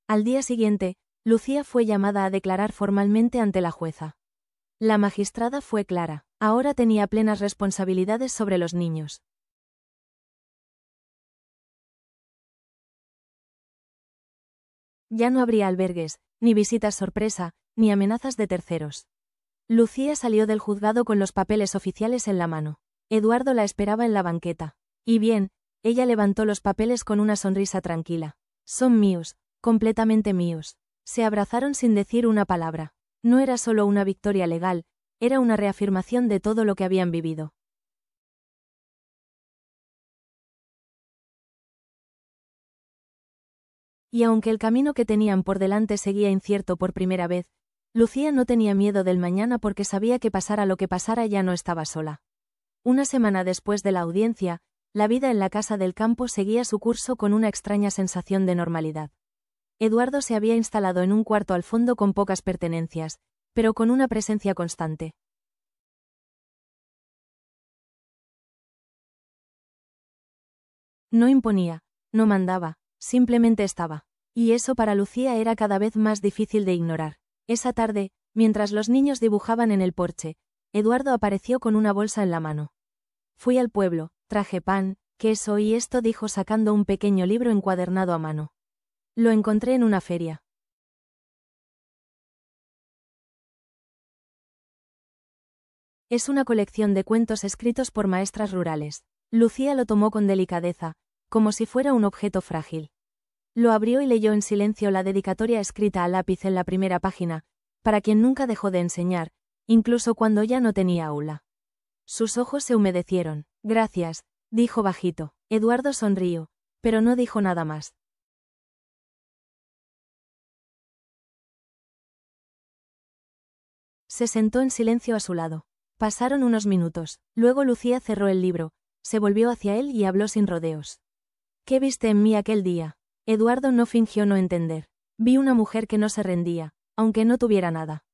Al día siguiente, Lucía fue llamada a declarar formalmente ante la jueza. La magistrada fue clara. Ahora tenía plenas responsabilidades sobre los niños. Ya no habría albergues, ni visitas sorpresa, ni amenazas de terceros. Lucía salió del juzgado con los papeles oficiales en la mano. Eduardo la esperaba en la banqueta. Y bien, ella levantó los papeles con una sonrisa tranquila. Son míos, completamente míos. Se abrazaron sin decir una palabra. No era solo una victoria legal, era una reafirmación de todo lo que habían vivido. Y aunque el camino que tenían por delante seguía incierto por primera vez, Lucía no tenía miedo del mañana porque sabía que pasara lo que pasara ya no estaba sola. Una semana después de la audiencia, la vida en la casa del campo seguía su curso con una extraña sensación de normalidad. Eduardo se había instalado en un cuarto al fondo con pocas pertenencias, pero con una presencia constante. No imponía, no mandaba, simplemente estaba. Y eso para Lucía era cada vez más difícil de ignorar. Esa tarde, mientras los niños dibujaban en el porche, Eduardo apareció con una bolsa en la mano. Fui al pueblo, traje pan, queso y esto, dijo sacando un pequeño libro encuadernado a mano. Lo encontré en una feria. Es una colección de cuentos escritos por maestras rurales. Lucía lo tomó con delicadeza, como si fuera un objeto frágil. Lo abrió y leyó en silencio la dedicatoria escrita a lápiz en la primera página, para quien nunca dejó de enseñar, incluso cuando ya no tenía aula. Sus ojos se humedecieron. Gracias, dijo bajito. Eduardo sonrió, pero no dijo nada más. Se sentó en silencio a su lado. Pasaron unos minutos. Luego Lucía cerró el libro, se volvió hacia él y habló sin rodeos. ¿Qué viste en mí aquel día? Eduardo no fingió no entender. Vi una mujer que no se rendía, aunque no tuviera nada.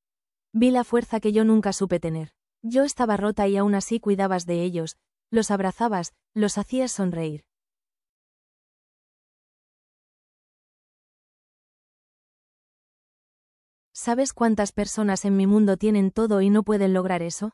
Vi la fuerza que yo nunca supe tener. Yo estaba rota y aún así cuidabas de ellos, los abrazabas, los hacías sonreír. ¿Sabes cuántas personas en mi mundo tienen todo y no pueden lograr eso?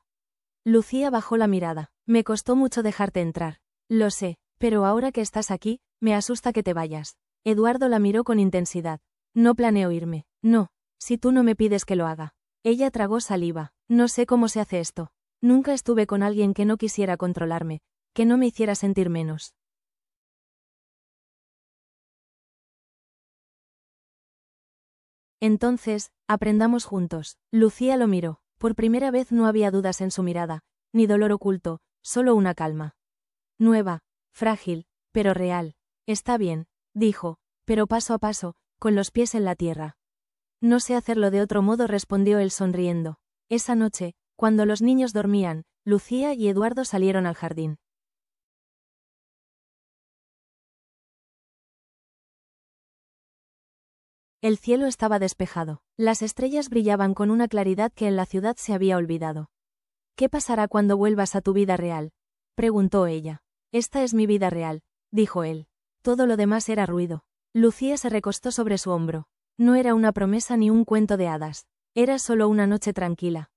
Lucía bajó la mirada. Me costó mucho dejarte entrar. Lo sé, pero ahora que estás aquí, me asusta que te vayas. Eduardo la miró con intensidad. No planeo irme. No, si tú no me pides que lo haga. Ella tragó saliva. No sé cómo se hace esto. Nunca estuve con alguien que no quisiera controlarme, que no me hiciera sentir menos. Entonces, aprendamos juntos. Lucía lo miró. Por primera vez no había dudas en su mirada, ni dolor oculto, solo una calma. Nueva, frágil, pero real. Está bien, dijo, pero paso a paso, con los pies en la tierra. No sé hacerlo de otro modo, respondió él sonriendo. Esa noche, cuando los niños dormían, Lucía y Eduardo salieron al jardín. El cielo estaba despejado. Las estrellas brillaban con una claridad que en la ciudad se había olvidado. ¿Qué pasará cuando vuelvas a tu vida real?, preguntó ella. Esta es mi vida real, dijo él. Todo lo demás era ruido. Lucía se recostó sobre su hombro. No era una promesa ni un cuento de hadas. Era solo una noche tranquila.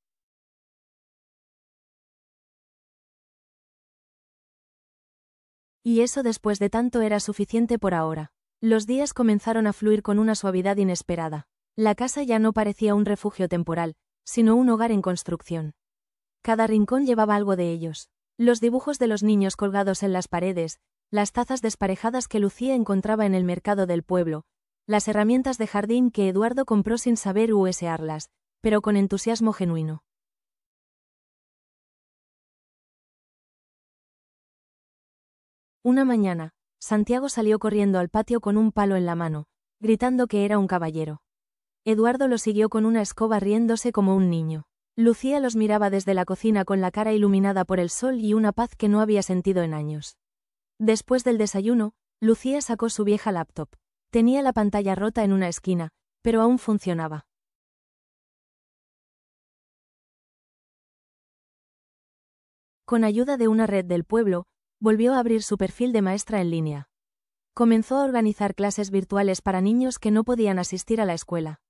Y eso después de tanto era suficiente por ahora. Los días comenzaron a fluir con una suavidad inesperada. La casa ya no parecía un refugio temporal, sino un hogar en construcción. Cada rincón llevaba algo de ellos. Los dibujos de los niños colgados en las paredes, las tazas desparejadas que Lucía encontraba en el mercado del pueblo, las herramientas de jardín que Eduardo compró sin saber usarlas, pero con entusiasmo genuino. Una mañana, Santiago salió corriendo al patio con un palo en la mano, gritando que era un caballero. Eduardo lo siguió con una escoba riéndose como un niño. Lucía los miraba desde la cocina con la cara iluminada por el sol y una paz que no había sentido en años. Después del desayuno, Lucía sacó su vieja laptop. Tenía la pantalla rota en una esquina, pero aún funcionaba. Con ayuda de una red del pueblo, volvió a abrir su perfil de maestra en línea. Comenzó a organizar clases virtuales para niños que no podían asistir a la escuela.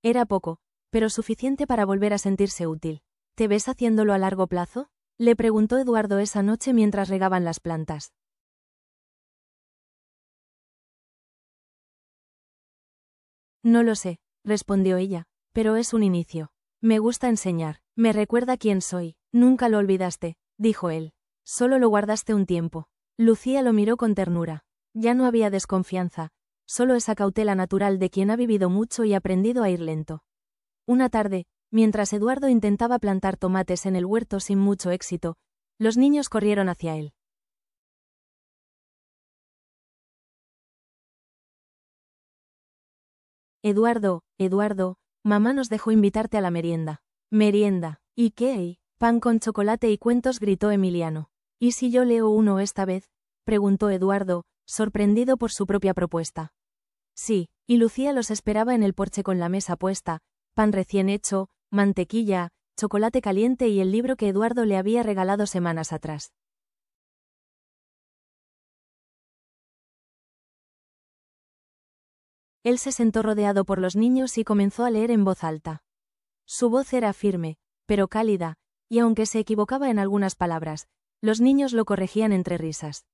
Era poco, pero suficiente para volver a sentirse útil. ¿Te ves haciéndolo a largo plazo?, le preguntó Eduardo esa noche mientras regaban las plantas. No lo sé, respondió ella, pero es un inicio. Me gusta enseñar, me recuerda quién soy. Nunca lo olvidaste, dijo él. Solo lo guardaste un tiempo. Lucía lo miró con ternura. Ya no había desconfianza, solo esa cautela natural de quien ha vivido mucho y aprendido a ir lento. Una tarde, mientras Eduardo intentaba plantar tomates en el huerto sin mucho éxito, los niños corrieron hacia él. Eduardo, Eduardo, mamá nos dejó invitarte a la merienda. Merienda. ¿Y qué? Pan con chocolate y cuentos, gritó Emiliano. ¿Y si yo leo uno esta vez?, preguntó Eduardo, sorprendido por su propia propuesta. Sí, y Lucía los esperaba en el porche con la mesa puesta, pan recién hecho, mantequilla, chocolate caliente y el libro que Eduardo le había regalado semanas atrás. Él se sentó rodeado por los niños y comenzó a leer en voz alta. Su voz era firme, pero cálida, y aunque se equivocaba en algunas palabras, los niños lo corregían entre risas.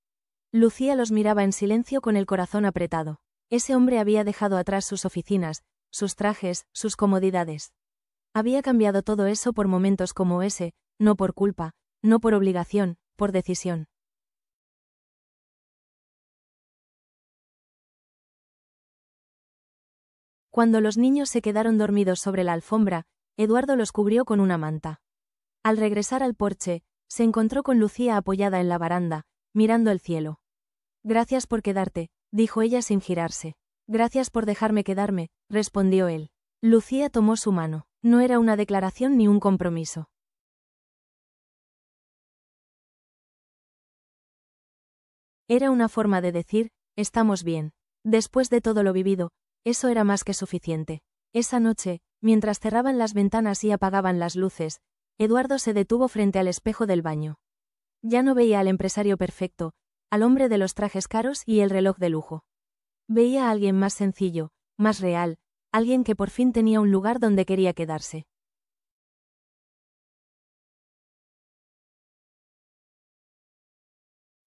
Lucía los miraba en silencio con el corazón apretado. Ese hombre había dejado atrás sus oficinas, sus trajes, sus comodidades. Había cambiado todo eso por momentos como ese, no por culpa, no por obligación, por decisión. Cuando los niños se quedaron dormidos sobre la alfombra, Eduardo los cubrió con una manta. Al regresar al porche, se encontró con Lucía apoyada en la baranda, mirando el cielo. Gracias por quedarte, dijo ella sin girarse. Gracias por dejarme quedarme, respondió él. Lucía tomó su mano. No era una declaración ni un compromiso. Era una forma de decir, estamos bien. Después de todo lo vivido, eso era más que suficiente. Esa noche, mientras cerraban las ventanas y apagaban las luces, Eduardo se detuvo frente al espejo del baño. Ya no veía al empresario perfecto, al hombre de los trajes caros y el reloj de lujo. Veía a alguien más sencillo, más real, alguien que por fin tenía un lugar donde quería quedarse.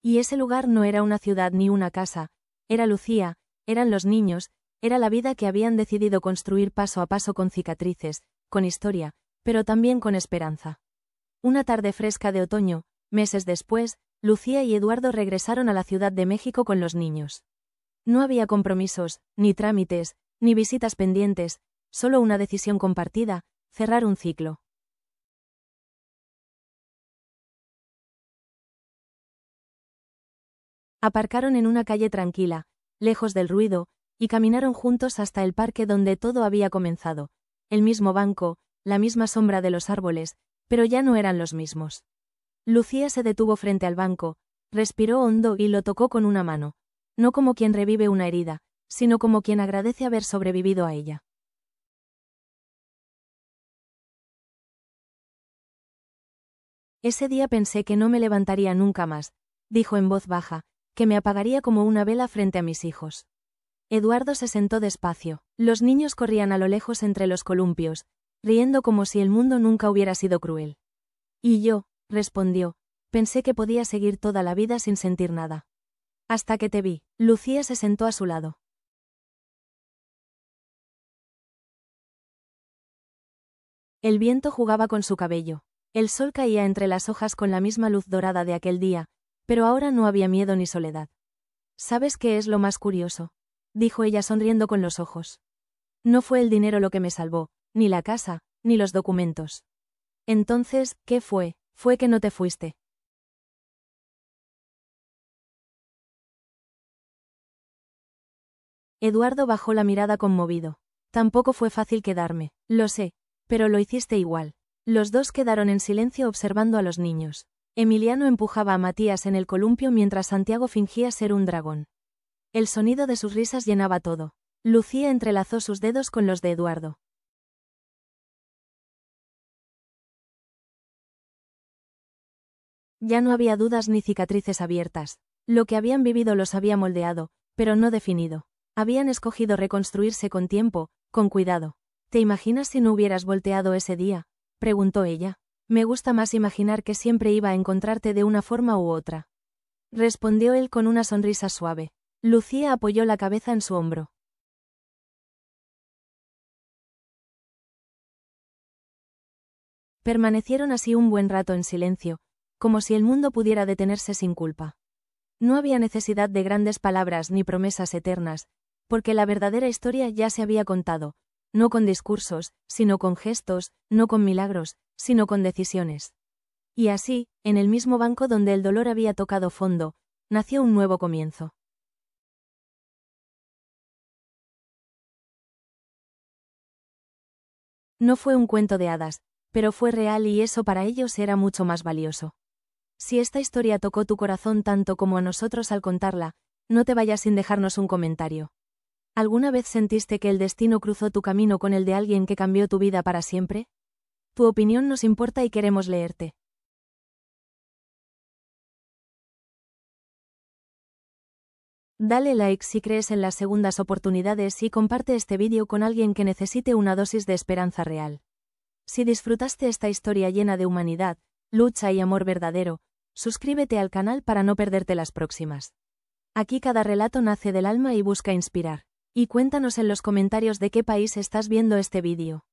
Y ese lugar no era una ciudad ni una casa, era Lucía, eran los niños, era la vida que habían decidido construir paso a paso con cicatrices, con historia, pero también con esperanza. Una tarde fresca de otoño, meses después, Lucía y Eduardo regresaron a la Ciudad de México con los niños. No había compromisos, ni trámites, ni visitas pendientes, solo una decisión compartida, cerrar un ciclo. Aparcaron en una calle tranquila, lejos del ruido, y caminaron juntos hasta el parque donde todo había comenzado. El mismo banco, la misma sombra de los árboles, pero ya no eran los mismos. Lucía se detuvo frente al banco, respiró hondo y lo tocó con una mano. No como quien revive una herida, sino como quien agradece haber sobrevivido a ella. Ese día pensé que no me levantaría nunca más, dijo en voz baja, que me apagaría como una vela frente a mis hijos. Eduardo se sentó despacio. Los niños corrían a lo lejos entre los columpios, riendo como si el mundo nunca hubiera sido cruel. Y yo, respondió, pensé que podía seguir toda la vida sin sentir nada. Hasta que te vi. Lucía se sentó a su lado. El viento jugaba con su cabello. El sol caía entre las hojas con la misma luz dorada de aquel día, pero ahora no había miedo ni soledad. ¿Sabes qué es lo más curioso?, dijo ella sonriendo con los ojos. No fue el dinero lo que me salvó, ni la casa, ni los documentos. Entonces, ¿qué fue? Fue que no te fuiste. Eduardo bajó la mirada conmovido. Tampoco fue fácil quedarme, lo sé, pero lo hiciste igual. Los dos quedaron en silencio observando a los niños. Emiliano empujaba a Matías en el columpio mientras Santiago fingía ser un dragón. El sonido de sus risas llenaba todo. Lucía entrelazó sus dedos con los de Eduardo. Ya no había dudas ni cicatrices abiertas. Lo que habían vivido los había moldeado, pero no definido. Habían escogido reconstruirse con tiempo, con cuidado. ¿Te imaginas si no hubieras volteado ese día?, preguntó ella. Me gusta más imaginar que siempre iba a encontrarte de una forma u otra, respondió él con una sonrisa suave. Lucía apoyó la cabeza en su hombro. Permanecieron así un buen rato en silencio, como si el mundo pudiera detenerse sin culpa. No había necesidad de grandes palabras ni promesas eternas, porque la verdadera historia ya se había contado, no con discursos, sino con gestos, no con milagros, sino con decisiones. Y así, en el mismo banco donde el dolor había tocado fondo, nació un nuevo comienzo. No fue un cuento de hadas, pero fue real y eso para ellos era mucho más valioso. Si esta historia tocó tu corazón tanto como a nosotros al contarla, no te vayas sin dejarnos un comentario. ¿Alguna vez sentiste que el destino cruzó tu camino con el de alguien que cambió tu vida para siempre? Tu opinión nos importa y queremos leerte. Dale like si crees en las segundas oportunidades y comparte este vídeo con alguien que necesite una dosis de esperanza real. Si disfrutaste esta historia llena de humanidad, lucha y amor verdadero, suscríbete al canal para no perderte las próximas. Aquí cada relato nace del alma y busca inspirar. Y cuéntanos en los comentarios de qué país estás viendo este vídeo.